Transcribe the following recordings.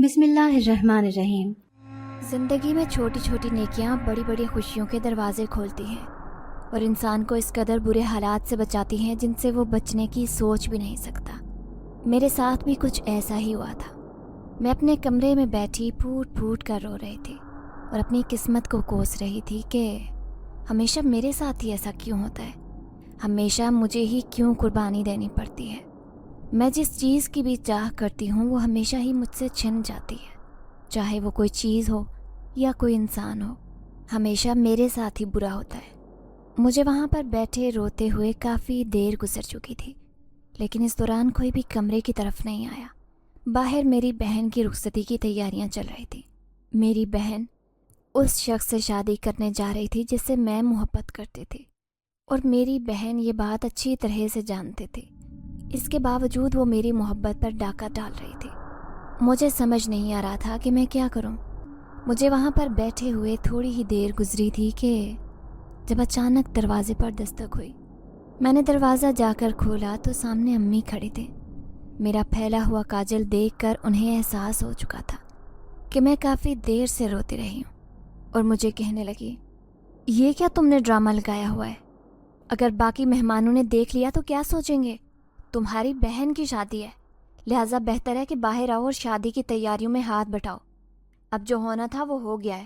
بسم اللہ الرحمن الرحیم۔ زندگی میں چھوٹی چھوٹی نیکیاں بڑی بڑی خوشیوں کے دروازے کھولتی ہیں اور انسان کو اس قدر برے حالات سے بچاتی ہیں جن سے وہ بچنے کی سوچ بھی نہیں سکتا۔ میرے ساتھ بھی کچھ ایسا ہی ہوا تھا۔ میں اپنے کمرے میں بیٹھی پھوٹ پھوٹ کر رو رہی تھی اور اپنی قسمت کو کوس رہی تھی کہ ہمیشہ میرے ساتھ ہی ایسا کیوں ہوتا ہے، ہمیشہ مجھے ہی کیوں قربانی دینی پڑتی ہے۔ میں جس چیز کی بھی چاہ کرتی ہوں وہ ہمیشہ ہی مجھ سے چھن جاتی ہے، چاہے وہ کوئی چیز ہو یا کوئی انسان ہو، ہمیشہ میرے ساتھ ہی برا ہوتا ہے۔ مجھے وہاں پر بیٹھے روتے ہوئے کافی دیر گزر چکی تھی، لیکن اس دوران کوئی بھی کمرے کی طرف نہیں آیا۔ باہر میری بہن کی رخصتی کی تیاریاں چل رہی تھیں۔ میری بہن اس شخص سے شادی کرنے جا رہی تھی جس سے میں محبت کرتی تھی، اور میری بہن یہ بات اچھی طرح سے جانتی تھی۔ اس کے باوجود وہ میری محبت پر ڈاکہ ڈال رہی تھی۔ مجھے سمجھ نہیں آ رہا تھا کہ میں کیا کروں۔ مجھے وہاں پر بیٹھے ہوئے تھوڑی ہی دیر گزری تھی کہ جب اچانک دروازے پر دستک ہوئی۔ میں نے دروازہ جا کر کھولا تو سامنے امی کھڑی تھے۔ میرا پھیلا ہوا کاجل دیکھ کر انہیں احساس ہو چکا تھا کہ میں کافی دیر سے روتی رہی ہوں، اور مجھے کہنے لگی، یہ کیا تم نے ڈرامہ لگایا ہوا ہے؟ اگر باقی مہمانوں نے دیکھ لیا تو کیا سوچیں گے؟ تمہاری بہن کی شادی ہے، لہٰذا بہتر ہے کہ باہر آؤ اور شادی کی تیاریوں میں ہاتھ بٹاؤ۔ اب جو ہونا تھا وہ ہو گیا ہے،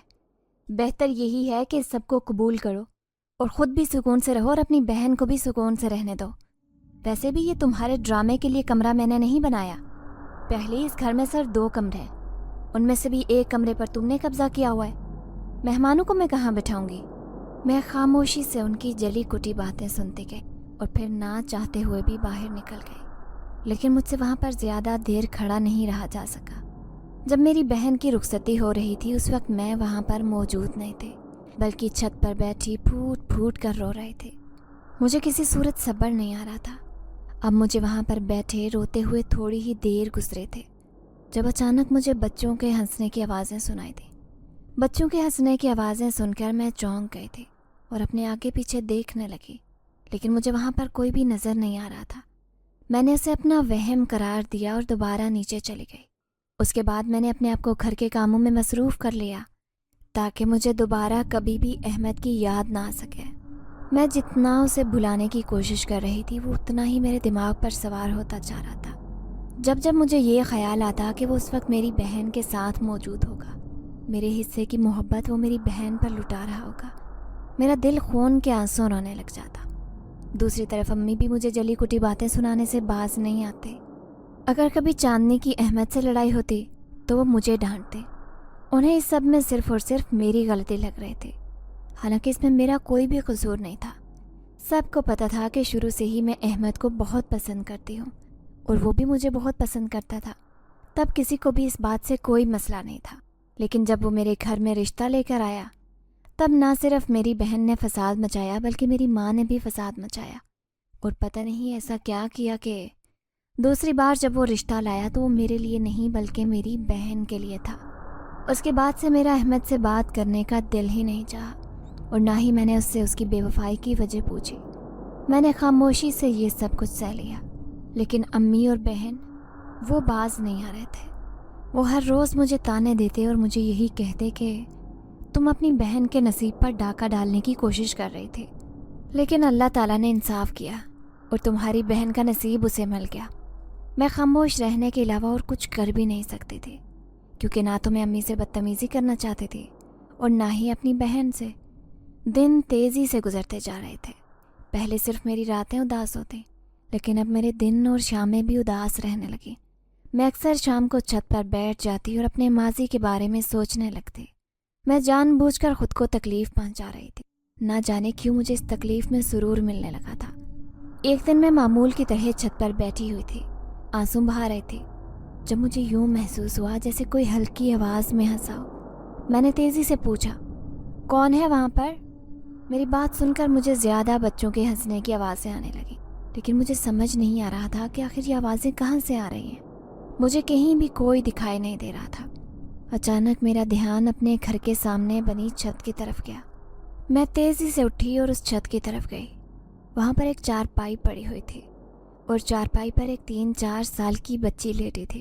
بہتر یہی ہے کہ سب کو قبول کرو اور خود بھی سکون سے رہو اور اپنی بہن کو بھی سکون سے رہنے دو۔ ویسے بھی یہ تمہارے ڈرامے کے لیے کمرہ میں نے نہیں بنایا۔ پہلے اس گھر میں صرف 2 کمرے ہیں، ان میں سے بھی ایک کمرے پر تم نے قبضہ کیا ہوا ہے۔ مہمانوں کو میں کہاں بٹھاؤں گی؟ میں خاموشی سے ان کی جلی کٹی باتیں سنتی گئی اور پھر نہ چاہتے ہوئے بھی باہر نکل گئی، لیکن مجھ سے وہاں پر زیادہ دیر کھڑا نہیں رہا جا سکا۔ جب میری بہن کی رخصتی ہو رہی تھی اس وقت میں وہاں پر موجود نہیں تھی، بلکہ چھت پر بیٹھی پھوٹ پھوٹ کر رو رہی تھی۔ مجھے کسی صورت صبر نہیں آ رہا تھا۔ اب مجھے وہاں پر بیٹھے روتے ہوئے تھوڑی ہی دیر گزرے تھے جب اچانک مجھے بچوں کے ہنسنے کی آوازیں سنائی دیں۔ بچوں کے ہنسنے کی آوازیں سن کر میں چونک گئی تھی اور اپنے آگے پیچھے دیکھنے لگی، لیکن مجھے وہاں پر کوئی بھی نظر نہیں آ رہا تھا۔ میں نے اسے اپنا وہم قرار دیا اور دوبارہ نیچے چلی گئی۔ اس کے بعد میں نے اپنے آپ کو گھر کے کاموں میں مصروف کر لیا تاکہ مجھے دوبارہ کبھی بھی احمد کی یاد نہ آ سکے۔ میں جتنا اسے بھلانے کی کوشش کر رہی تھی وہ اتنا ہی میرے دماغ پر سوار ہوتا جا رہا تھا۔ جب جب مجھے یہ خیال آتا کہ وہ اس وقت میری بہن کے ساتھ موجود ہوگا، میرے حصے کی محبت وہ میری بہن پر لٹا رہا ہوگا، میرا دل خون کے آنسوں رونے لگ جاتا۔ دوسری طرف امی بھی مجھے جلی کٹی باتیں سنانے سے باز نہیں آتے۔ اگر کبھی چاندنی کی احمد سے لڑائی ہوتی تو وہ مجھے ڈانٹتے۔ انہیں اس سب میں صرف اور صرف میری غلطی لگ رہی تھی، حالانکہ اس میں میرا کوئی بھی قصور نہیں تھا۔ سب کو پتہ تھا کہ شروع سے ہی میں احمد کو بہت پسند کرتی ہوں اور وہ بھی مجھے بہت پسند کرتا تھا۔ تب کسی کو بھی اس بات سے کوئی مسئلہ نہیں تھا، لیکن جب وہ میرے گھر میں رشتہ لے کر آیا تب نہ صرف میری بہن نے فساد مچایا بلکہ میری ماں نے بھی فساد مچایا، اور پتہ نہیں ایسا کیا کیا کہ دوسری بار جب وہ رشتہ لایا تو وہ میرے لیے نہیں بلکہ میری بہن کے لیے تھا۔ اس کے بعد سے میرا احمد سے بات کرنے کا دل ہی نہیں چاہا، اور نہ ہی میں نے اس سے اس کی بے وفائی کی وجہ پوچھی۔ میں نے خاموشی سے یہ سب کچھ سہ لیا، لیکن امی اور بہن وہ باز نہیں آ رہے تھے۔ وہ ہر روز مجھے تانے دیتے اور مجھے یہی کہتے کہ تم اپنی بہن کے نصیب پر ڈاکہ ڈالنے کی کوشش کر رہی تھی، لیکن اللہ تعالیٰ نے انصاف کیا اور تمہاری بہن کا نصیب اسے مل گیا۔ میں خاموش رہنے کے علاوہ اور کچھ کر بھی نہیں سکتی تھی، کیونکہ نہ تو میں امی سے بدتمیزی کرنا چاہتی تھی اور نہ ہی اپنی بہن سے۔ دن تیزی سے گزرتے جا رہے تھے۔ پہلے صرف میری راتیں اداس ہوتیں، لیکن اب میرے دن اور شامیں بھی اداس رہنے لگی۔ میں اکثر شام کو چھت پر بیٹھ جاتی اور اپنے ماضی کے بارے میں سوچنے لگتی۔ میں جان بوجھ کر خود کو تکلیف پہنچا رہی تھی، نہ جانے کیوں مجھے اس تکلیف میں سرور ملنے لگا تھا۔ ایک دن میں معمول کی طرح چھت پر بیٹھی ہوئی تھی، آنسو بہا رہی تھی، جب مجھے یوں محسوس ہوا جیسے کوئی ہلکی آواز میں ہنسا ہو۔ میں نے تیزی سے پوچھا، کون ہے وہاں پر؟ میری بات سن کر مجھے زیادہ بچوں کے ہنسنے کی آوازیں آنے لگیں، لیکن مجھے سمجھ نہیں آ رہا تھا کہ آخر یہ آوازیں کہاں سے آ رہی ہیں۔ مجھے کہیں بھی کوئی دکھائی نہیں دے رہا تھا۔ اچانک میرا دھیان اپنے گھر کے سامنے بنی چھت کی طرف گیا۔ میں تیزی سے اٹھی اور اس چھت کی طرف گئی۔ وہاں پر ایک چارپائی پڑی ہوئی تھی اور چارپائی پر ایک 3-4 سال کی بچی لیٹی تھی۔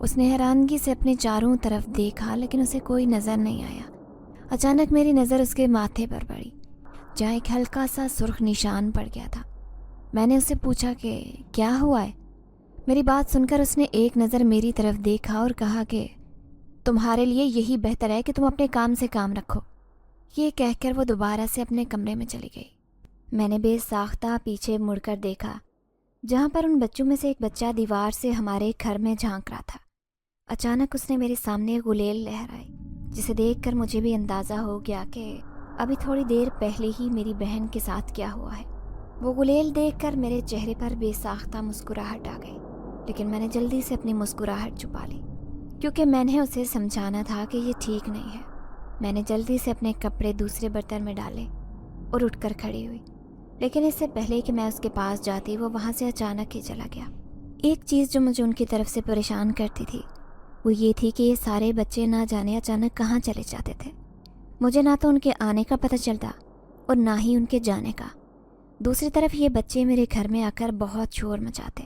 اس نے حیرانگی سے اپنے چاروں طرف دیکھا لیکن اسے کوئی نظر نہیں آیا۔ اچانک میری نظر اس کے ماتھے پر پڑی جہاں ایک ہلکا سا سرخ نشان پڑ گیا تھا۔ میں نے اس سے پوچھا کہ کیا ہوا ہے؟ میری بات سن کر اس نے ایک نظر میری طرف دیکھا اور کہا کہ تمہارے لیے یہی بہتر ہے کہ تم اپنے کام سے کام رکھو۔ یہ کہہ کر وہ دوبارہ سے اپنے کمرے میں چلی گئی۔ میں نے بے ساختہ پیچھے مڑ کر دیکھا جہاں پر ان بچوں میں سے ایک بچہ دیوار سے ہمارے گھر میں جھانک رہا تھا۔ اچانک اس نے میرے سامنے غلیل لہرائی جسے دیکھ کر مجھے بھی اندازہ ہو گیا کہ ابھی تھوڑی دیر پہلے ہی میری بہن کے ساتھ کیا ہوا ہے۔ وہ غلیل دیکھ کر میرے چہرے پر بے ساختہ مسکراہٹ آ گئی، لیکن میں نے جلدی سے اپنی مسکراہٹ چھپا لی کیونکہ میں نے اسے سمجھانا تھا کہ یہ ٹھیک نہیں ہے۔ میں نے جلدی سے اپنے کپڑے دوسرے برتن میں ڈالے اور اٹھ کر کھڑی ہوئی، لیکن اس سے پہلے کہ میں اس کے پاس جاتی وہ وہاں سے اچانک ہی چلا گیا۔ ایک چیز جو مجھے ان کی طرف سے پریشان کرتی تھی وہ یہ تھی کہ یہ سارے بچے نہ جانے اچانک کہاں چلے جاتے تھے۔ مجھے نہ تو ان کے آنے کا پتہ چلتا اور نہ ہی ان کے جانے کا۔ دوسری طرف یہ بچے میرے گھر میں آ کر بہت شور مچاتے،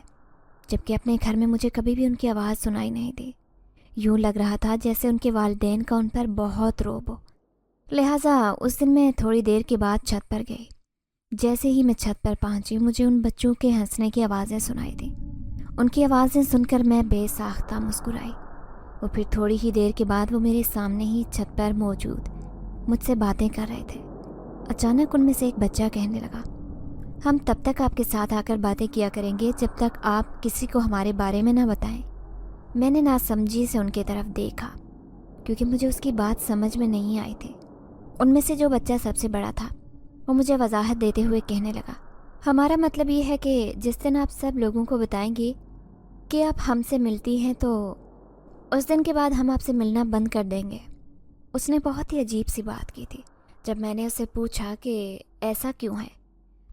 جبکہ اپنے گھر میں مجھے کبھی بھی ان کی آواز سنائی نہیں دی۔ یوں لگ رہا تھا جیسے ان کے والدین کا ان پر بہت رعب ہو۔ لہٰذا اس دن میں تھوڑی دیر کے بعد چھت پر گئی۔ جیسے ہی میں چھت پر پہنچی مجھے ان بچوں کے ہنسنے کی آوازیں سنائی دیں۔ ان کی آوازیں سن کر میں بے ساختہ مسکرائی اور پھر تھوڑی ہی دیر کے بعد وہ میرے سامنے ہی چھت پر موجود مجھ سے باتیں کر رہے تھے۔ اچانک ان میں سے ایک بچہ کہنے لگا، ہم تب تک آپ کے ساتھ آ کر باتیں کیا کریں گے جب تک آپ کسی کو ہمارے بارے میں نہ بتائیں۔ میں نے ناسمجھی سے ان کی طرف دیکھا کیونکہ مجھے اس کی بات سمجھ میں نہیں آئی تھی۔ ان میں سے جو بچہ سب سے بڑا تھا وہ مجھے وضاحت دیتے ہوئے کہنے لگا، ہمارا مطلب یہ ہے کہ جس دن آپ سب لوگوں کو بتائیں گی کہ آپ ہم سے ملتی ہیں تو اس دن کے بعد ہم آپ سے ملنا بند کر دیں گے۔ اس نے بہت ہی عجیب سی بات کی تھی۔ جب میں نے اسے پوچھا کہ ایسا کیوں ہے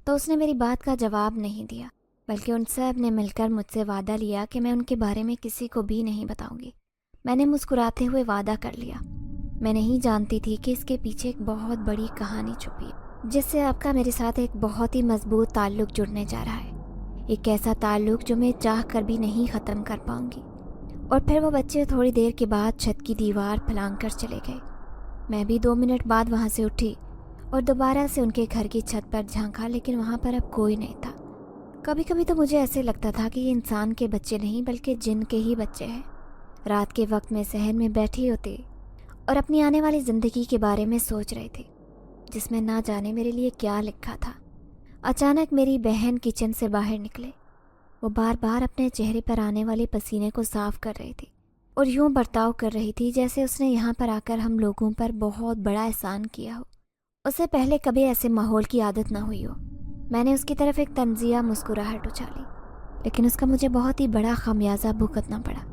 تو اس نے میری بات کا جواب نہیں دیا، بلکہ ان سب نے مل کر مجھ سے وعدہ لیا کہ میں ان کے بارے میں کسی کو بھی نہیں بتاؤں گی۔ میں نے مسکراتے ہوئے وعدہ کر لیا۔ میں نہیں جانتی تھی کہ اس کے پیچھے ایک بہت بڑی کہانی چھپی ہے جس سے آپ کا میرے ساتھ ایک بہت ہی مضبوط تعلق جڑنے جا رہا ہے، ایک ایسا تعلق جو میں چاہ کر بھی نہیں ختم کر پاؤں گی۔ اور پھر وہ بچے تھوڑی دیر کے بعد چھت کی دیوار پھلانگ کر چلے گئے۔ میں بھی 2 منٹ بعد وہاں سے اٹھی اور دوبارہ سے ان کے گھر کی چھت پر جھانکا، لیکن وہاں پر اب کوئی نہیں تھا۔ کبھی کبھی تو مجھے ایسے لگتا تھا کہ یہ انسان کے بچے نہیں بلکہ جن کے ہی بچے ہیں۔ رات کے وقت میں صحن میں بیٹھی ہوتی اور اپنی آنے والی زندگی کے بارے میں سوچ رہی تھی جس میں نہ جانے میرے لیے کیا لکھا تھا۔ اچانک میری بہن کچن سے باہر نکلے۔ وہ بار بار اپنے چہرے پر آنے والے پسینے کو صاف کر رہی تھی اور یوں برتاؤ کر رہی تھی جیسے اس نے یہاں پر آ کر ہم لوگوں پر بہت بڑا احسان کیا ہو۔ اسے پہلے کبھی ایسے ماحول کی عادت نہ ہوئی ہو۔ میں نے اس کی طرف ایک طنزیہ مسکراہٹ اچھالی، لیکن اس کا مجھے بہت ہی بڑا خمیازہ بھگتنا پڑا۔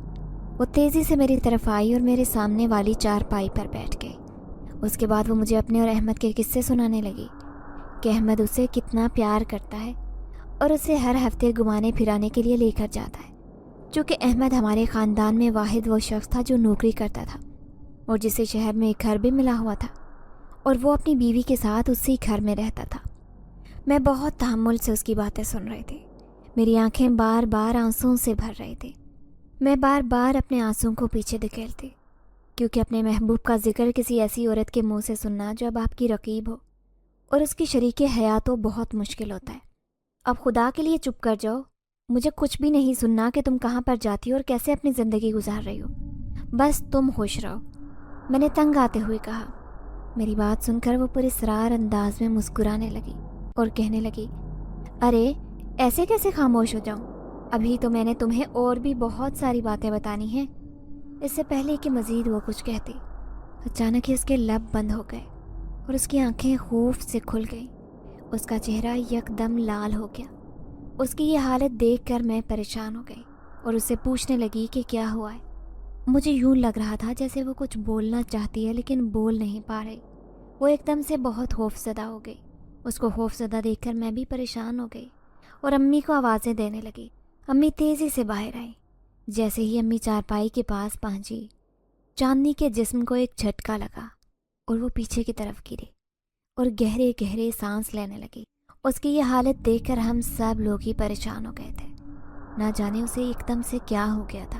وہ تیزی سے میری طرف آئی اور میرے سامنے والی چارپائی پر بیٹھ گئی۔ اس کے بعد وہ مجھے اپنے اور احمد کے قصے سنانے لگی کہ احمد اسے کتنا پیار کرتا ہے اور اسے ہر ہفتے گھمانے پھرانے کے لیے لے کر جاتا ہے، چونکہ احمد ہمارے خاندان میں واحد وہ شخص تھا جو نوکری کرتا تھا اور جسے شہر میں ایک گھر بھی ملا ہوا تھا اور وہ اپنی بیوی کے ساتھ اسی گھر میں رہتا تھا۔ میں بہت تحمل سے اس کی باتیں سن رہی تھی۔ میری آنکھیں بار بار آنسوؤں سے بھر رہی تھی۔ میں بار بار اپنے آنسوؤں کو پیچھے دھکیلتی کیونکہ اپنے محبوب کا ذکر کسی ایسی عورت کے منہ سے سننا جو اب آپ کی رقیب ہو اور اس کی شریک حیات ہو بہت مشکل ہوتا ہے۔ اب خدا کے لیے چپ کر جاؤ، مجھے کچھ بھی نہیں سننا کہ تم کہاں پر جاتی ہو اور کیسے اپنی زندگی گزار رہی ہو، بس تم خوش رہو، میں نے تنگ آتے ہوئے کہا۔ میری بات سن کر وہ پراسرار انداز میں مسکرانے لگی اور کہنے لگی، ارے ایسے کیسے خاموش ہو جاؤں، ابھی تو میں نے تمہیں اور بھی بہت ساری باتیں بتانی ہیں۔ اس سے پہلے کہ مزید وہ کچھ کہتی، اچانک ہی اس کے لب بند ہو گئے اور اس کی آنکھیں خوف سے کھل گئیں۔ اس کا چہرہ یکدم لال ہو گیا۔ اس کی یہ حالت دیکھ کر میں پریشان ہو گئی اور اسے پوچھنے لگی کہ کیا ہوا ہے۔ مجھے یوں لگ رہا تھا جیسے وہ کچھ بولنا چاہتی ہے لیکن بول نہیں پا رہی۔ وہ ایک دم سے بہت خوفزدہ ہو گئی۔ اس کو خوفزدہ دیکھ کر میں بھی پریشان ہو گئی اور امی کو آوازیں دینے لگی۔ امی تیزی سے باہر آئی۔ جیسے ہی امی چارپائی کے پاس پہنچی، چاندنی کے جسم کو ایک جھٹکا لگا اور وہ پیچھے کی طرف گری اور گہرے گہرے سانس لینے لگی۔ اس کی یہ حالت دیکھ کر ہم سب لوگ ہی پریشان ہو گئے تھے۔ نہ جانے اسے ایک دم سے کیا ہو گیا تھا۔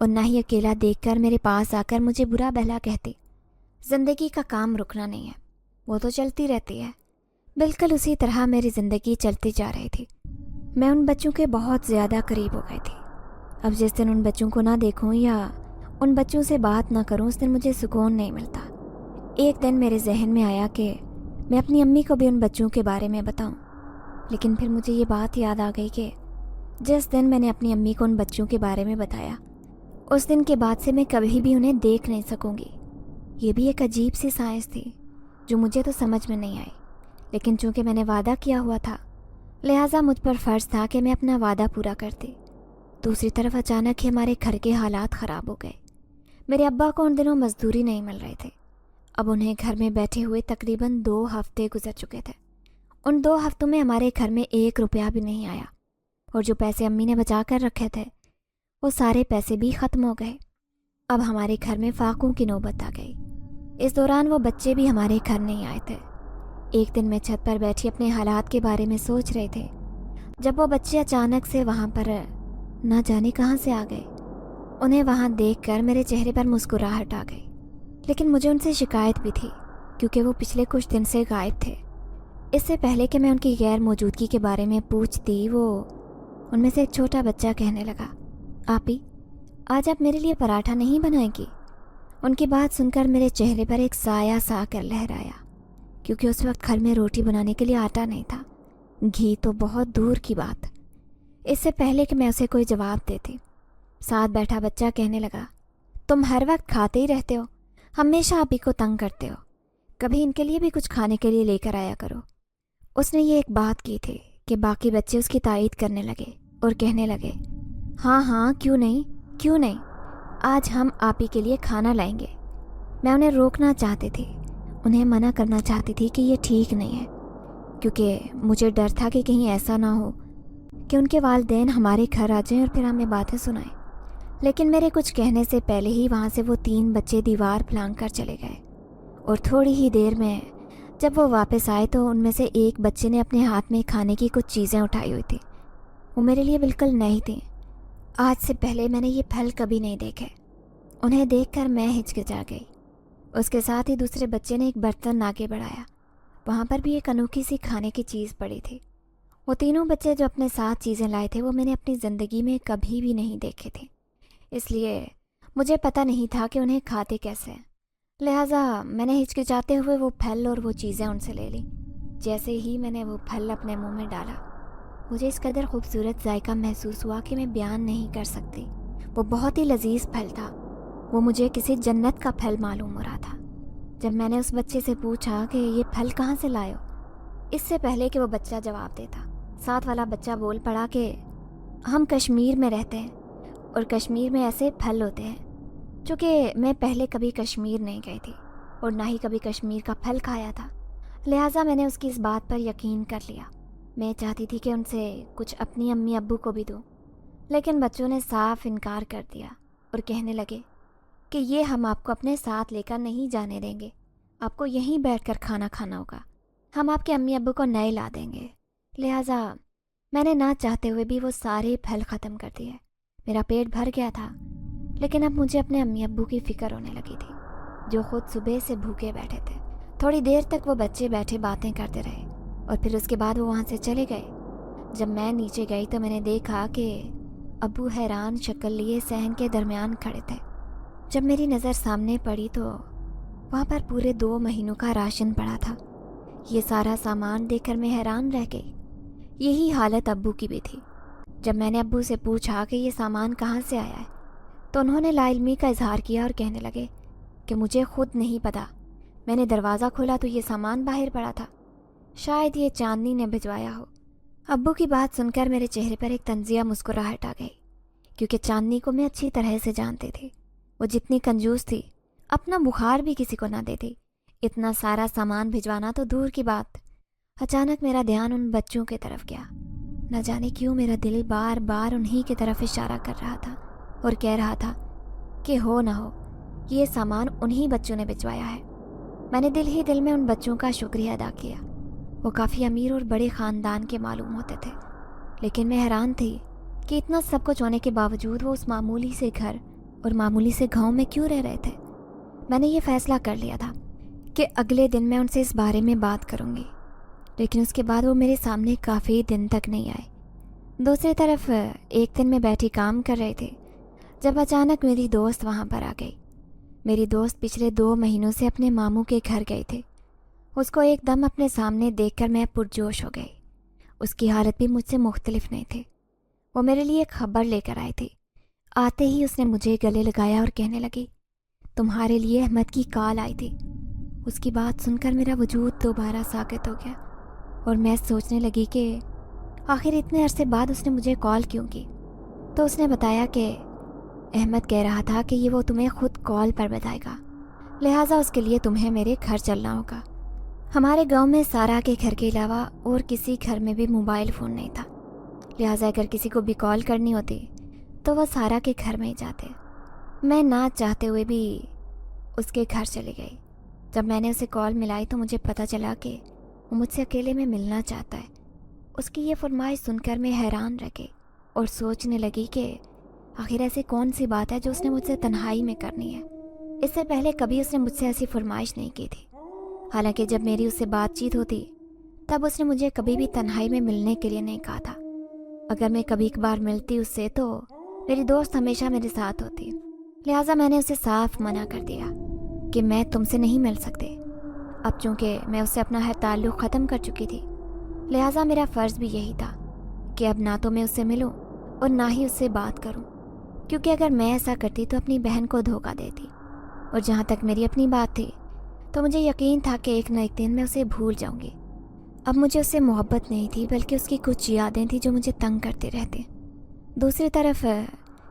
اور نہ ہی اکیلا دیکھ کر میرے پاس آ کر مجھے برا بھلا کہتی۔ زندگی کا کام رکنا نہیں ہے، وہ تو چلتی رہتی ہے۔ بالکل اسی طرح میری زندگی چلتی جا رہی تھی۔ میں ان بچوں کے بہت زیادہ قریب ہو گئی تھی۔ اب جس دن ان بچوں کو نہ دیکھوں یا ان بچوں سے بات نہ کروں، اس دن مجھے سکون نہیں ملتا۔ ایک دن میرے ذہن میں آیا کہ میں اپنی امی کو بھی ان بچوں کے بارے میں بتاؤں، لیکن پھر مجھے یہ بات یاد آ گئی کہ جس دن میں نے اپنی امی کو ان بچوں کے بارے میں بتایا، اس دن کے بعد سے میں کبھی بھی انہیں دیکھ نہیں سکوں گی۔ یہ بھی ایک عجیب سی سائنس تھی جو مجھے تو سمجھ میں نہیں آئی، لیکن چونکہ میں نے وعدہ کیا ہوا تھا، لہٰذا مجھ پر فرض تھا کہ میں اپنا وعدہ پورا کرتی۔ دوسری طرف اچانک ہی ہمارے گھر کے حالات خراب ہو گئے۔ میرے ابا کو ان دنوں مزدوری نہیں مل رہے تھے۔ اب انہیں گھر میں بیٹھے ہوئے تقریباً 2 ہفتے گزر چکے تھے۔ ان 2 ہفتوں میں ہمارے گھر میں 1 روپیہ بھی نہیں آیا، اور جو پیسے امی نے بچا کر رکھے تھے وہ سارے پیسے بھی ختم ہو گئے۔ اب ہمارے گھر میں فاقوں کی نوبت آ گئی۔ اس دوران وہ بچے بھی ہمارے گھر نہیں آئے تھے۔ ایک دن میں چھت پر بیٹھی اپنے حالات کے بارے میں سوچ رہے تھے جب وہ بچے اچانک سے وہاں پر نہ جانے کہاں سے آ گئے۔ انہیں وہاں دیکھ کر میرے چہرے پر مسکراہٹ آ گئی، لیکن مجھے ان سے شکایت بھی تھی کیونکہ وہ پچھلے کچھ دن سے غائب تھے۔ اس سے پہلے کہ میں ان کی غیر موجودگی کے بارے میں پوچھتی، وہ ان میں سے ایک چھوٹا بچہ کہنے لگا، آپی آج آپ میرے لیے پراٹھا نہیں بنائیں گی؟ ان کی بات سن کر میرے چہرے پر ایک سایہ سا کر لہرایا، کیونکہ اس وقت گھر میں روٹی بنانے کے لیے آٹا نہیں تھا، گھی تو بہت دور کی بات۔ اس سے پہلے کہ میں اسے کوئی جواب دیتی، ساتھ بیٹھا بچہ کہنے لگا، تم ہر وقت کھاتے ہی رہتے ہو، ہمیشہ آپ ہی کو تنگ کرتے ہو، کبھی ان کے لیے بھی کچھ کھانے کے لیے لے کر آیا کرو۔ اس نے یہ ایک بات کی تھی کہ باقی بچے اس کی تائید کرنے لگے اور کہنے لگے، ہاں ہاں کیوں نہیں، آج ہم آپ ہی کے لیے کھانا لائیں گے۔ میں انہیں روکنا چاہتی تھی، انہیں منع کرنا چاہتی تھی کہ یہ ٹھیک نہیں ہے، کیونکہ مجھے ڈر تھا کہ کہیں ایسا نہ ہو کہ ان کے والدین ہمارے گھر آ جائیں اور پھر ہمیں باتیں سنائیں۔ لیکن میرے کچھ کہنے سے پہلے ہی وہاں سے وہ 3 بچے دیوار پھلانگ کر چلے گئے، اور تھوڑی ہی دیر میں جب وہ واپس آئے تو ان میں سے ایک بچے نے اپنے ہاتھ میں کھانے کی کچھ چیزیں اٹھائی ہوئی تھیں۔ وہ میرے لیے بالکل نئی تھیں، آج سے پہلے میں نے یہ پھل کبھی نہیں دیکھے۔ انہیں دیکھ کر میں ہچکچا گئی۔ اس کے ساتھ ہی دوسرے بچے نے ایک برتن آگے بڑھایا، وہاں پر بھی ایک انوکھی سی کھانے کی چیز پڑی تھی۔ وہ تینوں بچے جو اپنے ساتھ چیزیں لائے تھے وہ میں نے اپنی زندگی میں کبھی بھی نہیں دیکھے تھے، اس لیے مجھے پتہ نہیں تھا کہ انہیں کھاتے کیسے ہیں۔ لہٰذا میں نے ہچکچاتے ہوئے وہ پھل اور وہ چیزیں ان سے لے لیں۔ جیسے ہی میں نے وہ پھل اپنے منہ میں ڈالا، مجھے اس قدر خوبصورت ذائقہ محسوس ہوا کہ میں بیان نہیں کر سکتی۔ وہ بہت ہی لذیذ پھل تھا، وہ مجھے کسی جنت کا پھل معلوم ہو رہا تھا۔ جب میں نے اس بچے سے پوچھا کہ یہ پھل کہاں سے لائے ہو، اس سے پہلے کہ وہ بچہ جواب دیتا، ساتھ والا بچہ بول پڑا کہ ہم کشمیر میں رہتے ہیں اور کشمیر میں ایسے پھل ہوتے ہیں۔ چونکہ میں پہلے کبھی کشمیر نہیں گئی تھی اور نہ ہی کبھی کشمیر کا پھل کھایا تھا، لہٰذا میں نے اس کی اس بات پر یقین کر لیا۔ میں چاہتی تھی کہ ان سے کچھ اپنی امی ابو کو بھی دوں، لیکن بچوں نے صاف انکار کر دیا اور کہنے لگے کہ یہ ہم آپ کو اپنے ساتھ لے کر نہیں جانے دیں گے، آپ کو یہیں بیٹھ کر کھانا کھانا ہوگا، ہم آپ کے امی ابو کو نئے لا دیں گے۔ لہٰذا میں نے نہ چاہتے ہوئے بھی وہ سارے پھل ختم کر دیے۔ میرا پیٹ بھر گیا تھا، لیکن اب مجھے اپنے امی ابو کی فکر ہونے لگی تھی، جو خود صبح سے بھوکے بیٹھے تھے۔ تھوڑی دیر تک وہ بچے بیٹھے باتیں کرتے رہے اور پھر اس کے بعد وہ وہاں سے چلے گئے۔ جب میں نیچے گئی تو میں نے دیکھا کہ ابو حیران شکل لیے صحن کے درمیان کھڑے تھے۔ جب میری نظر سامنے پڑی تو وہاں پر پورے 2 مہینوں کا راشن پڑا تھا۔ یہ سارا سامان دیکھ کر میں حیران رہ گئی۔ یہی حالت ابو کی بھی تھی۔ جب میں نے ابو سے پوچھا کہ یہ سامان کہاں سے آیا ہے تو انہوں نے لا علمی کا اظہار کیا اور کہنے لگے کہ مجھے خود نہیں پتا، میں نے دروازہ کھولا تو یہ سامان باہر پڑا تھا، شاید یہ چاندنی نے بھجوایا ہو۔ ابو کی بات سن کر میرے چہرے پر ایک طنزیہ مسکراہٹ آ گئی، کیونکہ چاندنی کو میں اچھی طرح سے جانتی تھی۔ وہ جتنی کنجوس تھی، اپنا بخار بھی کسی کو نہ دیتی، اتنا سارا سامان بھجوانا تو دور کی بات۔ اچانک میرا دھیان ان بچوں کی طرف گیا۔ نہ جانے کیوں میرا دل بار بار انہی کی طرف اشارہ کر رہا تھا اور کہہ رہا تھا کہ ہو نہ ہو یہ سامان انہی بچوں نے بھجوایا ہے۔ میں نے دل ہی دل میں ان بچوں کا شکریہ ادا کیا۔ وہ کافی امیر اور بڑے خاندان کے معلوم ہوتے تھے، لیکن میں حیران تھی کہ اتنا سب کچھ ہونے کے باوجود وہ اس معمولی سے گھر اور معمولی سے گاؤں میں کیوں رہ رہے تھے؟ میں نے یہ فیصلہ کر لیا تھا کہ اگلے دن میں ان سے اس بارے میں بات کروں گی، لیکن اس کے بعد وہ میرے سامنے کافی دن تک نہیں آئے۔ دوسری طرف ایک دن میں بیٹھی کام کر رہے تھے جب اچانک میری دوست وہاں پر آ گئی۔ میری دوست پچھلے 2 مہینوں سے اپنے ماموں کے گھر گئی تھی۔ اس کو ایک دم اپنے سامنے دیکھ کر میں پرجوش ہو گئی۔ اس کی حالت بھی مجھ سے مختلف نہیں تھی۔ وہ میرے لیے ایک خبر لے کر آئی تھی۔ آتے ہی اس نے مجھے گلے لگایا اور کہنے لگی، تمہارے لیے احمد کی کال آئی تھی۔ اس کی بات سن کر میرا وجود دوبارہ ساکت ہو گیا اور میں سوچنے لگی کہ آخر اتنے عرصے بعد اس نے مجھے کال کیوں کی۔ تو اس نے بتایا کہ احمد کہہ رہا تھا کہ یہ وہ تمہیں خود کال پر بتائے گا، لہٰذا اس کے لیے تمہیں میرے گھر چلنا ہوگا۔ ہمارے گاؤں میں سارا کے گھر کے علاوہ اور کسی گھر میں بھی موبائل فون نہیں تھا، لہٰذا اگر کسی کو بھی کال کرنی ہوتی تو وہ سارا کے گھر میں ہی جاتے۔ میں نہ چاہتے ہوئے بھی اس کے گھر چلی گئی۔ جب میں نے اسے کال ملائی تو مجھے پتہ چلا کہ وہ مجھ سے اکیلے میں ملنا چاہتا ہے۔ اس کی یہ فرمائش سن کر میں حیران رہ گئی اور سوچنے لگی کہ آخر ایسی کون سی بات ہے جو اس نے مجھ سے تنہائی میں کرنی ہے۔ اس سے پہلے کبھی اس نے مجھ سے ایسی فرمائش نہیں کی تھی۔ حالانکہ جب میری اس سے بات چیت ہوتی تب اس نے مجھے کبھی بھی تنہائی میں ملنے کے لیے نہیں کہا تھا۔ اگر میں کبھی کبھار ملتی اس سے تو میری دوست ہمیشہ میرے ساتھ ہوتی، لہٰذا میں نے اسے صاف منع کر دیا کہ میں تم سے نہیں مل سکتے۔ اب چونکہ میں اس سے اپنا ہر تعلق ختم کر چکی تھی، لہٰذا میرا فرض بھی یہی تھا کہ اب نہ تو میں اس سے ملوں اور نہ ہی اس سے بات کروں، کیونکہ اگر میں ایسا کرتی تو اپنی بہن کو دھوکہ دیتی، اور جہاں تک میری اپنی بات تھی تو مجھے یقین تھا کہ ایک نہ ایک دن میں اسے بھول جاؤں گی۔ اب مجھے اس سے محبت نہیں تھی بلکہ اس کی کچھ یادیں تھیں جو مجھے تنگ کرتی رہتی۔ دوسری طرف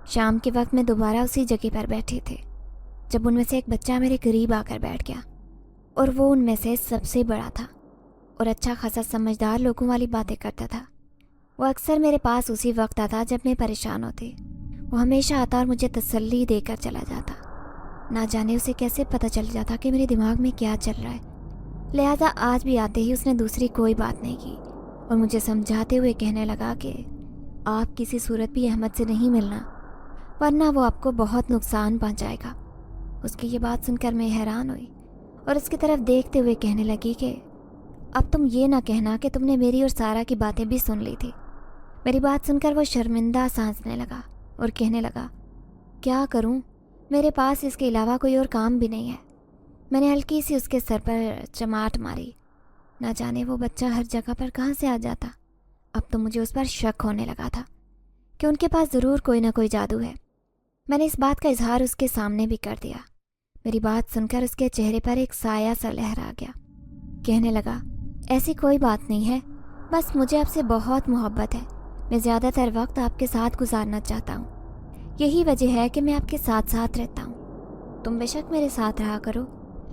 شام کے وقت میں دوبارہ اسی جگہ پر بیٹھی تھی جب ان میں سے ایک بچہ میرے قریب آ کر بیٹھ گیا، اور وہ ان میں سے سب سے بڑا تھا اور اچھا خاصا سمجھدار لوگوں والی باتیں کرتا تھا۔ وہ اکثر میرے پاس اسی وقت آتا جب میں پریشان ہوتی۔ وہ ہمیشہ آتا اور مجھے تسلی دے کر چلا جاتا۔ نہ جانے اسے کیسے پتہ چل جاتا کہ میرے دماغ میں کیا چل رہا ہے، لہٰذا آج بھی آتے ہی اس نے دوسری کوئی بات نہیں کی اور مجھے سمجھاتے ہوئے کہنے لگا کہ آپ کسی صورت بھی احمد سے نہیں ملنا، ورنہ وہ آپ کو بہت نقصان پہنچائے گا۔ اس کی یہ بات سن کر میں حیران ہوئی اور اس کی طرف دیکھتے ہوئے کہنے لگی کہ اب تم یہ نہ کہنا کہ تم نے میری اور سارا کی باتیں بھی سن لی تھی۔ میری بات سن کر وہ شرمندہ سانسنے لگا اور کہنے لگا، کیا کروں، میرے پاس اس کے علاوہ کوئی اور کام بھی نہیں ہے۔ میں نے ہلکی سی اس کے سر پر چماٹ ماری۔ نہ جانے وہ بچہ ہر جگہ پر کہاں سے آ جاتا۔ اب تو مجھے اس پر شک ہونے لگا تھا کہ ان کے پاس ضرور کوئی نہ کوئی جادو ہے۔ میں نے اس بات کا اظہار اس کے سامنے بھی کر دیا۔ میری بات سن کر اس کے چہرے پر ایک سایہ سا لہرا گیا۔ کہنے لگا، ایسی کوئی بات نہیں ہے، بس مجھے آپ سے بہت محبت ہے۔ میں زیادہ تر وقت آپ کے ساتھ گزارنا چاہتا ہوں، یہی وجہ ہے کہ میں آپ کے ساتھ ساتھ رہتا ہوں۔ تم بے شک میرے ساتھ رہا کرو،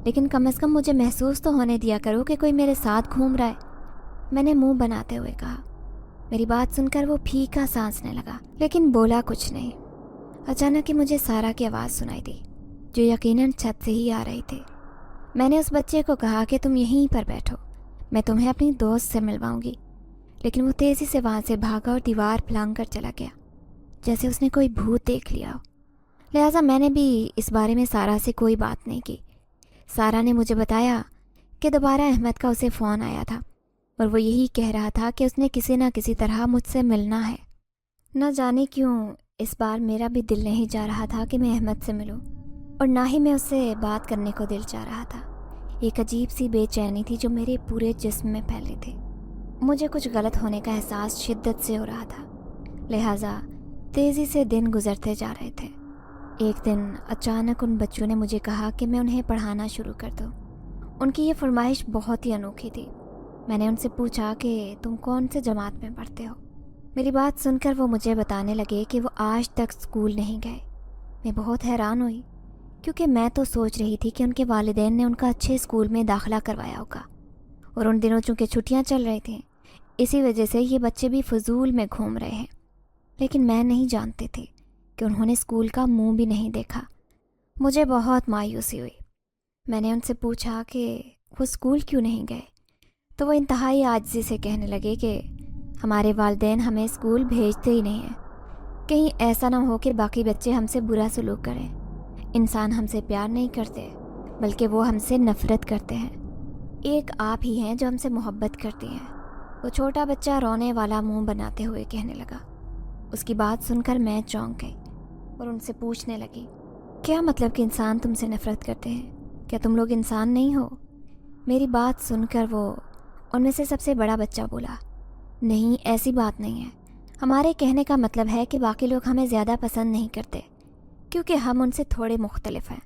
لیکن کم از کم مجھے محسوس تو ہونے دیا کرو کہ کوئی میرے ساتھ گھوم رہا ہے، میں نے منہ بناتے ہوئے کہا۔ میری بات سن کر وہ پھیکا سانسنے لگا لیکن بولا کچھ نہیں۔ اچانک ہی مجھے سارا کی آواز سنائی دی جو یقیناً چھت سے ہی آ رہی تھی۔ میں نے اس بچے کو کہا کہ تم یہیں پر بیٹھو، میں تمہیں اپنی دوست سے ملواؤں گی، لیکن وہ تیزی سے وہاں سے بھاگا اور دیوار پھلانگ کر چلا گیا جیسے اس نے کوئی بھوت دیکھ لیا ہو۔ لہٰذا میں نے بھی اس بارے میں سارا سے کوئی بات نہیں کی۔ سارا نے مجھے بتایا کہ دوبارہ احمد کا اسے فون آیا تھا اور وہ یہی کہہ رہا تھا کہ اس نے کسی نہ کسی طرح مجھ سے ملنا ہے۔ نہ جانے کیوں اس بار میرا بھی دل نہیں جا رہا تھا کہ میں احمد سے ملوں، اور نہ ہی میں اس سے بات کرنے کو دل چاہ رہا تھا۔ ایک عجیب سی بے چینی تھی جو میرے پورے جسم میں پھیلی تھی۔ مجھے کچھ غلط ہونے کا احساس شدت سے ہو رہا تھا، لہٰذا تیزی سے دن گزرتے جا رہے تھے۔ ایک دن اچانک ان بچوں نے مجھے کہا کہ میں انہیں پڑھانا شروع کر دوں۔ ان کی یہ فرمائش بہت ہی انوکھی تھی۔ میں نے ان سے پوچھا کہ تم کون سے جماعت میں پڑھتے ہو؟ میری بات سن کر وہ مجھے بتانے لگے کہ وہ آج تک اسکول نہیں گئے۔ میں بہت حیران ہوئی کیونکہ میں تو سوچ رہی تھی کہ ان کے والدین نے ان کا اچھے اسکول میں داخلہ کروایا ہوگا، اور ان دنوں چونکہ چھٹیاں چل رہی تھیں اسی وجہ سے یہ بچے بھی فضول میں گھوم رہے ہیں، لیکن میں نہیں جانتی تھی کہ انہوں نے اسکول کا منہ بھی نہیں دیکھا۔ مجھے بہت مایوسی ہوئی۔ میں نے ان سے پوچھا کہ وہ اسکول کیوں نہیں گئے، تو وہ انتہائی عاجزی سے کہنے لگے کہ ہمارے والدین ہمیں اسکول بھیجتے ہی نہیں ہیں، کہیں ایسا نہ ہو کہ باقی بچے ہم سے برا سلوک کریں۔ انسان ہم سے پیار نہیں کرتے بلکہ وہ ہم سے نفرت کرتے ہیں۔ ایک آپ ہی ہیں جو ہم سے محبت کرتی ہیں۔ وہ چھوٹا بچہ رونے والا منہ بناتے ہوئے کہنے لگا۔ اس کی بات سن کر میں چونک گئی اور ان سے پوچھنے لگی، کیا مطلب کہ انسان تم سے نفرت کرتے ہیں؟ کیا تم لوگ انسان نہیں ہو؟ میری بات سن کر وہ ان میں سے سب سے بڑا بچہ بولا، نہیں ایسی بات نہیں ہے۔ ہمارے کہنے کا مطلب ہے کہ باقی لوگ ہمیں زیادہ پسند نہیں کرتے کیونکہ ہم ان سے تھوڑے مختلف ہیں۔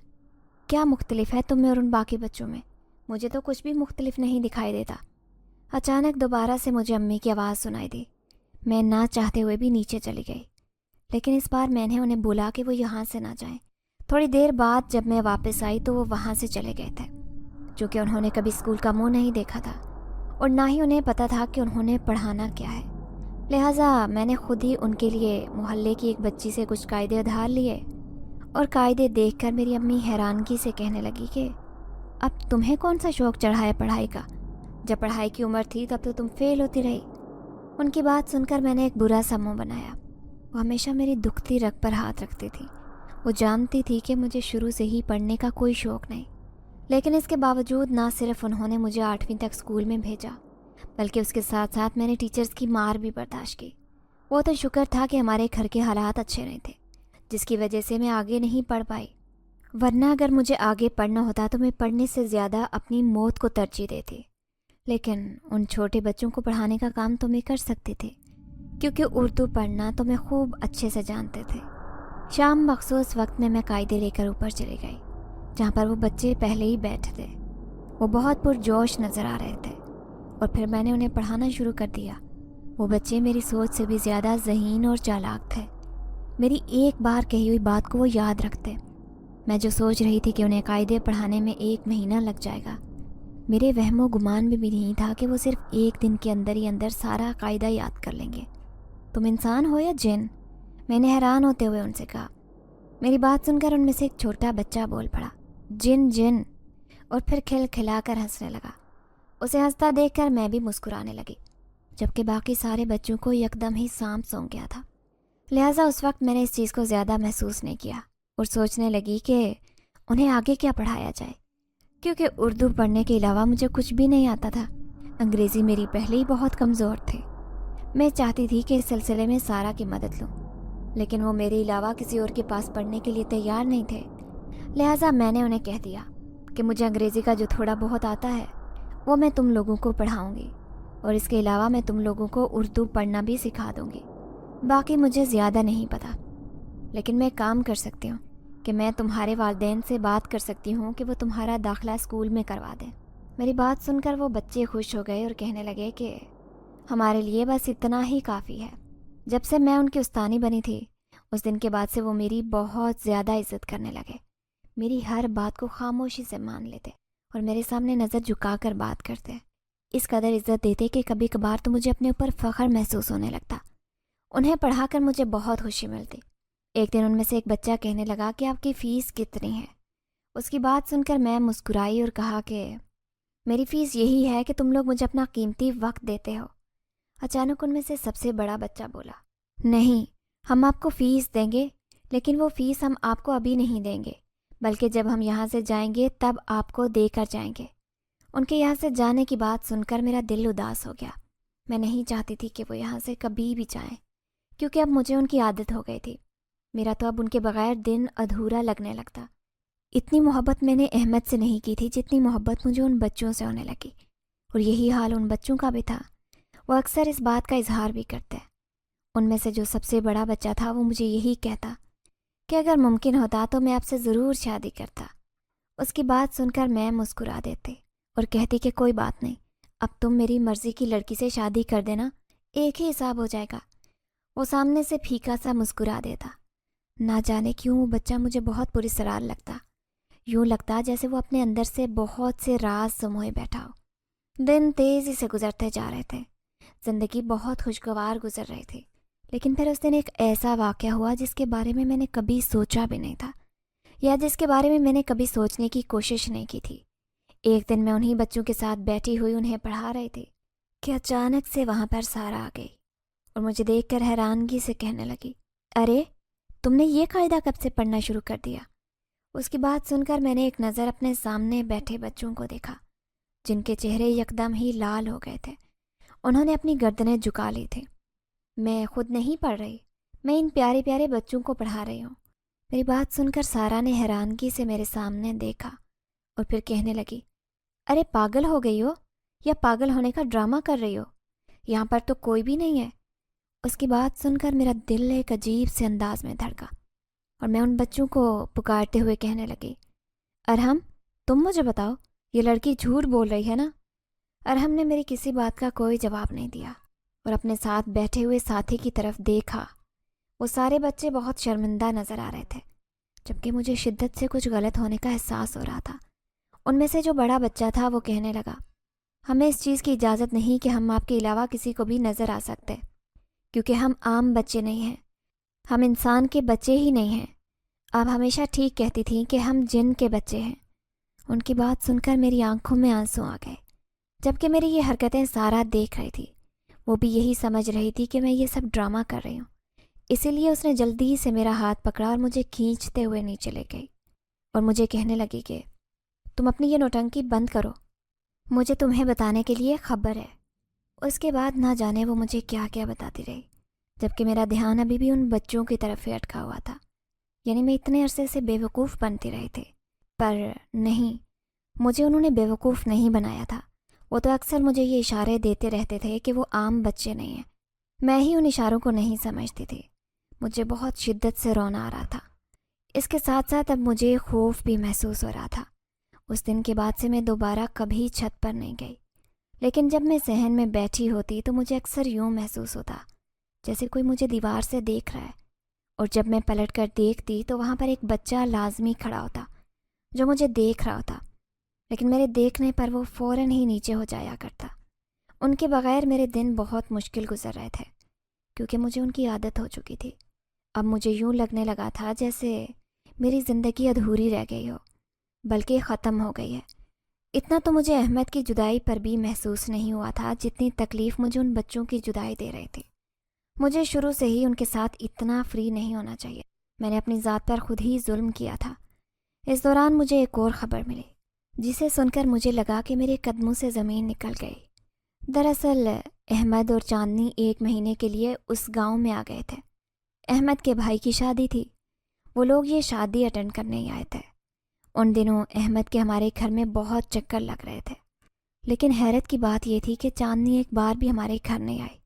کیا مختلف ہے تم میں اور ان باقی بچوں میں؟ مجھے تو کچھ بھی مختلف نہیں دکھائی دیتا۔ اچانک دوبارہ سے مجھے امی کی آواز سنائی دی۔ میں نہ چاہتے ہوئے بھی نیچے چلی گئی، لیکن اس بار میں نے انہیں بولا کہ وہ یہاں سے نہ جائیں۔ تھوڑی دیر بعد جب میں واپس آئی تو وہ وہاں سے چلے گئے تھے، چونکہ انہوں نے کبھی اسکول کا منہ نہیں دیکھا تھا اور نہ ہی انہیں پتہ تھا کہ انہوں نے پڑھانا کیا ہے۔ لہٰذا میں نے خود ہی ان کے لیے محلے کی ایک بچی سے کچھ قاعدے ادھار لیے، اور قاعدے دیکھ کر میری امی حیرانگی سے کہنے لگی کہ اب تمہیں کون سا شوق چڑھا ہے پڑھائی کا؟ جب پڑھائی کی عمر تھی تب تو تم فیل ہوتی رہی۔ ان کی بات سن کر میں نے ایک برا سا منہ بنایا۔ وہ ہمیشہ میری دکھتی رگ پر ہاتھ رکھتی تھی۔ وہ جانتی تھی کہ مجھے شروع سے ہی پڑھنے کا کوئی شوق نہیں، لیکن اس کے باوجود نہ صرف انہوں نے مجھے 8ویں تک اسکول میں بھیجا بلکہ اس کے ساتھ ساتھ میں نے ٹیچرز کی مار بھی برداشت کی۔ وہ تو شکر تھا کہ ہمارے گھر کے حالات اچھے نہیں تھے، جس کی وجہ سے میں آگے نہیں پڑھ پائی، ورنہ اگر مجھے آگے پڑھنا ہوتا تو میں پڑھنے سے زیادہ اپنی موت کو ترجیح دیتی۔ لیکن ان چھوٹے بچوں کو پڑھانے کا کام تو میں کر سکتی تھی، کیونکہ اردو پڑھنا تو میں خوب اچھے سے جانتے تھے۔ شام مخصوص وقت میں قاعدے لے کر اوپر چلی گئی، جہاں پر وہ بچے پہلے ہی بیٹھے تھے۔ وہ بہت پرجوش نظر آ رہے تھے اور پھر میں نے انہیں پڑھانا شروع کر دیا۔ وہ بچے میری سوچ سے بھی زیادہ ذہین اور چالاک تھے۔ میری ایک بار کہی ہوئی بات کو وہ یاد رکھتے۔ میں جو سوچ رہی تھی کہ انہیں قاعدے پڑھانے میں 1 مہینہ لگ جائے گا، میرے وہم و گمان میں بھی نہیں تھا کہ وہ صرف 1 دن کے اندر ہی اندر سارا قاعدہ یاد کر لیں گے۔ تم انسان ہو یا جن؟ میں نے حیران ہوتے ہوئے ان سے کہا۔ میری بات سن کر ان میں سے ایک چھوٹا بچہ بول پڑا، جن جن، اور پھر کھل کھلا کر ہنسنے لگا۔ اسے ہنستا دیکھ کر میں بھی مسکرانے لگی، جبکہ باقی سارے بچوں کو یکدم ہی سانپ سونگ گیا تھا۔ لہٰذا اس وقت میں نے اس چیز کو زیادہ محسوس نہیں کیا اور سوچنے لگی کہ انہیں آگے کیا پڑھایا جائے، کیونکہ اردو پڑھنے کے علاوہ مجھے کچھ بھی نہیں آتا تھا۔ انگریزی میری پہلے ہی بہت کمزور تھی۔ میں چاہتی تھی کہ اس سلسلے میں سارا کی مدد لوں، لیکن وہ میرے علاوہ کسی اور کے پاس پڑھنے کے لیے تیار نہیں تھے۔ لہٰذا میں نے انہیں کہہ دیا کہ مجھے انگریزی کا جو تھوڑا بہت آتا ہے وہ میں تم لوگوں کو پڑھاؤں گی، اور اس کے علاوہ میں تم لوگوں کو اردو پڑھنا بھی سکھا دوں گی۔ باقی مجھے زیادہ نہیں پتہ، لیکن میں کام کر سکتی ہوں کہ میں تمہارے والدین سے بات کر سکتی ہوں کہ وہ تمہارا داخلہ اسکول میں کروا دیں۔ میری بات سن کر وہ بچے خوش ہو گئے اور کہنے لگے کہ ہمارے لیے بس اتنا ہی کافی ہے۔ جب سے میں ان کی استانی بنی تھی، اس دن کے بعد سے وہ میری بہت زیادہ عزت کرنے لگے۔ میری ہر بات کو خاموشی سے مان لیتے اور میرے سامنے نظر جھکا کر بات کرتے۔ اس قدر عزت دیتے کہ کبھی کبھار تو مجھے اپنے اوپر فخر محسوس ہونے لگتا۔ انہیں پڑھا کر مجھے بہت خوشی ملتی۔ ایک دن ان میں سے ایک بچہ کہنے لگا کہ آپ کی فیس کتنی ہے؟ اس کی بات سن کر میں مسکرائی اور کہا کہ میری فیس یہی ہے کہ تم لوگ مجھے اپنا قیمتی وقت دیتے ہو۔ اچانک ان میں سے سب سے بڑا بچہ بولا، نہیں، ہم آپ کو فیس دیں گے، لیکن وہ فیس ہم آپ کو ابھی نہیں دیں گے، بلکہ جب ہم یہاں سے جائیں گے تب آپ کو دے کر جائیں گے۔ ان کے یہاں سے جانے کی بات سن کر میرا دل اداس ہو گیا۔ میں نہیں چاہتی تھی کہ وہ یہاں سے کبھی بھی جائیں، کیونکہ اب مجھے ان کی عادت ہو گئی تھی۔ میرا تو اب ان کے بغیر دن ادھورا لگنے لگتا۔ اتنی محبت میں نے احمد سے نہیں کی تھی جتنی محبت مجھے ان بچوں سے ہونے لگی، اور یہی حال ان بچوں کا بھی تھا۔ وہ اکثر اس بات کا اظہار بھی کرتے۔ ان میں سے جو سب سے بڑا بچہ تھا وہ مجھے یہی کہتا کہ اگر ممکن ہوتا تو میں آپ سے ضرور شادی کرتا۔ اس کی بات سن کر میں مسکرا دیتی اور کہتی کہ کوئی بات نہیں، اب تم میری مرضی کی لڑکی سے شادی کر دینا، ایک ہی حساب ہو جائے گا۔ وہ سامنے سے پھیکا سا مسکرا دیتا۔ نہ جانے کیوں وہ بچہ مجھے بہت پراسرار لگتا، یوں لگتا جیسے وہ اپنے اندر سے بہت سے راز سموئے بیٹھا ہو۔ دن تیزی سے گزرتے جا رہے تھے، زندگی بہت خوشگوار گزر رہی تھی، لیکن پھر اس دن ایک ایسا واقعہ ہوا جس کے بارے میں نے کبھی سوچا بھی نہیں تھا، یا جس کے بارے میں نے کبھی سوچنے کی کوشش نہیں کی تھی۔ ایک دن میں انہی بچوں کے ساتھ بیٹھی ہوئی انہیں پڑھا رہی تھی کہ اچانک سے وہاں پر سارا آ گئی اور مجھے دیکھ کر حیرانگی سے کہنے لگی، ارے تم نے یہ قاعدہ کب سے پڑھنا شروع کر دیا؟ اس کی بات سن کر میں نے ایک نظر اپنے سامنے بیٹھے بچوں کو دیکھا جن کے چہرے یکدم ہی لال ہو گئے تھے۔ انہوں نے اپنی گردنیں جھکا لی تھی۔ میں خود نہیں پڑھ رہی، میں ان پیارے پیارے بچوں کو پڑھا رہی ہوں۔ میری بات سن کر سارا نے حیرانگی سے میرے سامنے دیکھا اور پھر کہنے لگی، ارے پاگل ہو گئی ہو یا پاگل ہونے کا ڈرامہ کر رہی ہو؟ یہاں پر تو کوئی بھی نہیں ہے۔ اس کی بات سن کر میرا دل ایک عجیب سے انداز میں دھڑکا اور میں ان بچوں کو پکارتے ہوئے کہنے لگی، ارحم تم مجھے بتاؤ، یہ لڑکی جھوٹ بول رہی ہے نا؟ ارحم نے میری کسی بات کا کوئی جواب نہیں دیا اور اپنے ساتھ بیٹھے ہوئے ساتھی کی طرف دیکھا۔ وہ سارے بچے بہت شرمندہ نظر آ رہے تھے جبکہ مجھے شدت سے کچھ غلط ہونے کا احساس ہو رہا تھا۔ ان میں سے جو بڑا بچہ تھا وہ کہنے لگا، ہمیں اس چیز کی اجازت نہیں کہ ہم آپ کے علاوہ کسی کو بھی نظر آ سکتے، کیونکہ ہم عام بچے نہیں ہیں، ہم انسان کے بچے ہی نہیں ہیں۔ آپ ہمیشہ ٹھیک کہتی تھیں کہ ہم جن کے بچے ہیں۔ ان کی بات سن کر میری آنکھوں میں آنسو آ گئے، جبکہ میری یہ حرکتیں سارا دیکھ رہی تھی۔ وہ بھی یہی سمجھ رہی تھی کہ میں یہ سب ڈرامہ کر رہی ہوں، اسی لیے اس نے جلدی سے میرا ہاتھ پکڑا اور مجھے کھینچتے ہوئے نیچے لے گئی اور مجھے کہنے لگی کہ تم اپنی یہ نوٹنکی بند کرو، مجھے تمہیں بتانے کے لیے خبر ہے۔ اس کے بعد نہ جانے وہ مجھے کیا کیا بتاتی رہی، جبکہ میرا دھیان ابھی بھی ان بچوں کی طرف ہی اٹکا ہوا تھا۔ یعنی میں اتنے عرصے سے بے وقوف بنتی رہی تھی، پر نہیں، مجھے انہوں نے بے وقوف نہیں بنایا تھا۔ وہ تو اکثر مجھے یہ اشارے دیتے رہتے تھے کہ وہ عام بچے نہیں ہیں، میں ہی ان اشاروں کو نہیں سمجھتی تھی۔ مجھے بہت شدت سے رونا آ رہا تھا، اس کے ساتھ ساتھ اب مجھے خوف بھی محسوس ہو رہا تھا۔ اس دن کے بعد سے میں دوبارہ کبھی چھت پر نہیں گئی، لیکن جب میں صحن میں بیٹھی ہوتی تو مجھے اکثر یوں محسوس ہوتا جیسے کوئی مجھے دیوار سے دیکھ رہا ہے، اور جب میں پلٹ کر دیکھتی تو وہاں پر ایک بچہ لازمی کھڑا ہوتا جو مجھے دیکھ رہا ہوتا، لیکن میرے دیکھنے پر وہ فوراً ہی نیچے ہو جایا کرتا۔ ان کے بغیر میرے دن بہت مشکل گزر رہے تھے کیونکہ مجھے ان کی عادت ہو چکی تھی۔ اب مجھے یوں لگنے لگا تھا جیسے میری زندگی ادھوری رہ گئی ہو، بلکہ ختم ہو گئی ہے۔ اتنا تو مجھے احمد کی جدائی پر بھی محسوس نہیں ہوا تھا جتنی تکلیف مجھے ان بچوں کی جدائی دے رہی تھی۔ مجھے شروع سے ہی ان کے ساتھ اتنا فری نہیں ہونا چاہیے، میں نے اپنی ذات پر خود ہی ظلم کیا تھا۔ اس دوران مجھے ایک اور خبر ملی جسے سن کر مجھے لگا کہ میرے قدموں سے زمین نکل گئی۔ دراصل احمد اور چاندنی 1 مہینے کے لیے اس گاؤں میں آ گئے تھے۔ احمد کے بھائی کی شادی تھی، وہ لوگ یہ شادی اٹینڈ کرنے ہی آئے تھے۔ ان دنوں احمد کے ہمارے گھر میں بہت چکر لگ رہے تھے، لیکن حیرت کی بات یہ تھی کہ چاندنی ایک بار بھی ہمارے گھر نہیں آئی۔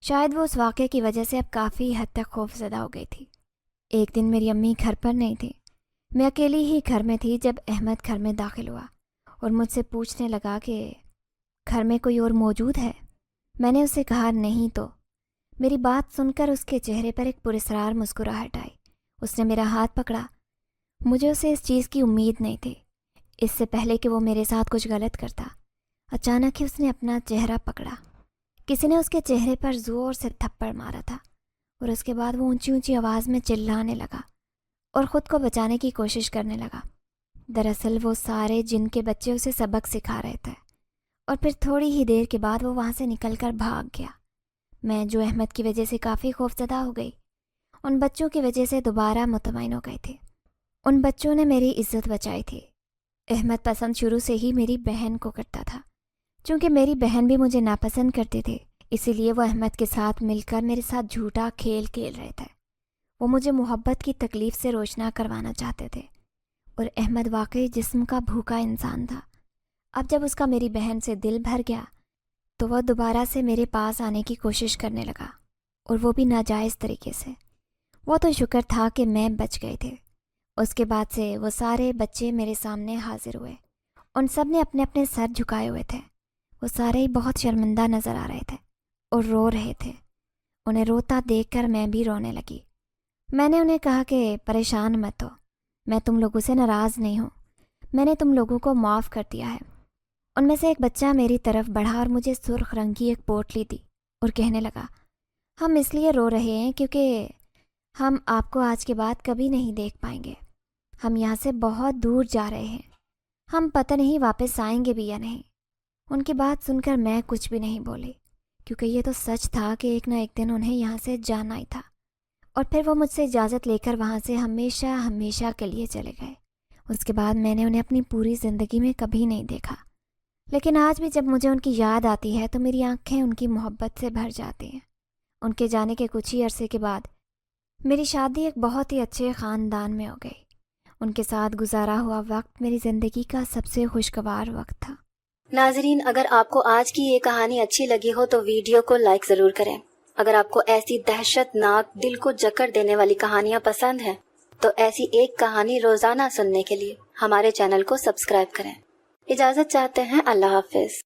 شاید وہ اس واقعے کی وجہ سے اب کافی حد تک خوفزدہ ہو گئی تھی۔ ایک دن میری امی گھر پر نہیں تھی، میں اکیلی ہی گھر میں تھی جب احمد گھر میں داخل ہوا اور مجھ سے پوچھنے لگا کہ گھر میں کوئی اور موجود ہے؟ میں نے اسے کہا نہیں تو۔ میری بات سن کر اس کے چہرے پر ایک پراسرار مسکراہٹ آئی۔ اس نے میرا ہاتھ پکڑا۔ مجھے اسے اس چیز کی امید نہیں تھی، اس سے پہلے کہ وہ میرے ساتھ کچھ غلط کرتا۔ اچانک ہی اس نے اپنا چہرہ پکڑا، کسی نے اس کے چہرے پر زور سے تھپڑ مارا تھا، اور اس کے بعد وہ اونچی اونچی آواز میں چلانے لگا اور خود کو بچانے کی کوشش کرنے لگا۔ دراصل وہ سارے جن کے بچے اسے سبق سکھا رہے تھے، اور پھر تھوڑی ہی دیر کے بعد وہ وہاں سے نکل کر بھاگ گیا۔ میں جو احمد کی وجہ سے کافی خوفزدہ ہو گئی، ان بچوں کی وجہ سے دوبارہ مطمئن ہو گئی تھی۔ ان بچوں نے میری عزت بچائی تھی۔ احمد پسند شروع سے ہی میری بہن کو کرتا تھا، چونکہ میری بہن بھی مجھے ناپسند کرتی تھی، اسی لیے وہ احمد کے ساتھ مل کر میرے ساتھ جھوٹا کھیل کھیل رہے تھے۔ وہ مجھے محبت کی تکلیف سے روشنا کروانا چاہتے تھے، اور احمد واقعی جسم کا بھوکا انسان تھا۔ اب جب اس کا میری بہن سے دل بھر گیا تو وہ دوبارہ سے میرے پاس آنے کی کوشش کرنے لگا، اور وہ بھی ناجائز طریقے سے۔ وہ تو شکر تھا کہ میں بچ گئے تھے۔ اس کے بعد سے وہ سارے بچے میرے سامنے حاضر ہوئے، ان سب نے اپنے اپنے سر جھکائے ہوئے تھے۔ وہ سارے ہی بہت شرمندہ نظر آ رہے تھے اور رو رہے تھے۔ انہیں روتا دیکھ کر میں بھی رونے لگی۔ میں نے انہیں کہا کہ پریشان مت ہو، میں تم لوگوں سے ناراض نہیں ہوں، میں نے تم لوگوں کو معاف کر دیا ہے۔ ان میں سے ایک بچہ میری طرف بڑھا اور مجھے سرخ رنگ کی ایک پوٹلی دی اور کہنے لگا، ہم اس لیے رو رہے ہیں کیونکہ ہم آپ کو آج کے بعد کبھی نہیں دیکھ پائیں گے۔ ہم یہاں سے بہت دور جا رہے ہیں، ہم پتہ نہیں واپس آئیں گے بھی یا نہیں۔ ان کی بات سن کر میں کچھ بھی نہیں بولی، کیونکہ یہ تو سچ تھا کہ ایک نہ ایک دن انہیں یہاں سے جانا ہی تھا۔ اور پھر وہ مجھ سے اجازت لے کر وہاں سے ہمیشہ ہمیشہ کے لیے چلے گئے۔ اس کے بعد میں نے انہیں اپنی پوری زندگی میں کبھی نہیں دیکھا، لیکن آج بھی جب مجھے ان کی یاد آتی ہے تو میری آنکھیں ان کی محبت سے بھر جاتی ہیں۔ ان کے جانے کے کچھ ہی عرصے کے بعد میری شادی ایک بہت ہی اچھے خاندان میں ہو گئی۔ ان کے ساتھ گزارا ہوا وقت میری زندگی کا سب سے خوشگوار وقت تھا۔ ناظرین، اگر آپ کو آج کی یہ کہانی اچھی لگی ہو تو ویڈیو کو لائک ضرور کریں۔ اگر آپ کو ایسی دہشت ناک دل کو جکڑ دینے والی کہانیاں پسند ہیں تو ایسی ایک کہانی روزانہ سننے کے لیے ہمارے چینل کو سبسکرائب کریں۔ اجازت چاہتے ہیں، اللہ حافظ۔